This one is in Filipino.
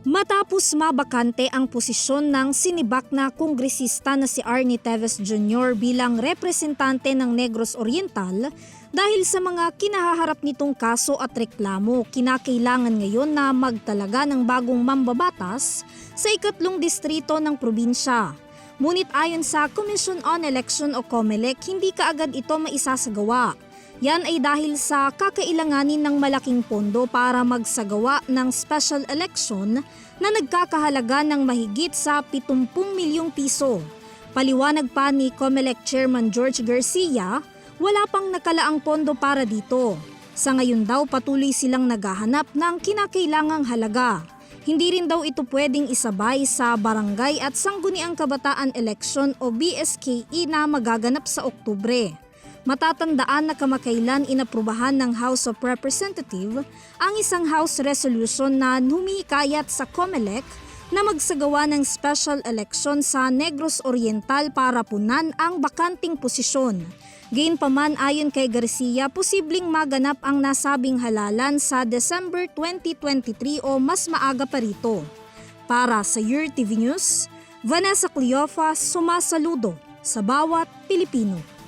Matapos mabakante ang posisyon ng sinibak na kongresista na si Arnie Teves Jr. bilang representante ng Negros Oriental dahil sa mga kinahaharap nitong kaso at reklamo, kinakailangan ngayon na magtalaga ng bagong mambabatas sa ikatlong distrito ng probinsya. Ngunit ayon sa Commission on Election o COMELEC, hindi kaagad ito maisasagawa. Yan ay dahil sa kakailanganin ng malaking pondo para magsagawa ng special election na nagkakahalaga ng mahigit sa 70 milyong piso. Paliwanag pa ni COMELEC Chairman George Garcia, wala pang nakalaang pondo para dito. Sa ngayon daw patuloy silang naghahanap ng kinakailangang halaga. Hindi rin daw ito pwedeng isabay sa Barangay at Sangguniang Kabataan Election o BSKE na magaganap sa Oktubre. Matatandaan na kamakailan inaprubahan ng House of Representatives ang isang House resolution na humihikayat sa COMELEC na magsagawa ng special election sa Negros Oriental para punan ang bakanting posisyon. Gayunpaman ayon kay Garcia, posibleng maganap ang nasabing halalan sa December 2023 o mas maaga pa rito. Para sa URTV News, Vanessa Cleofa, sumasaludo sa bawat Pilipino.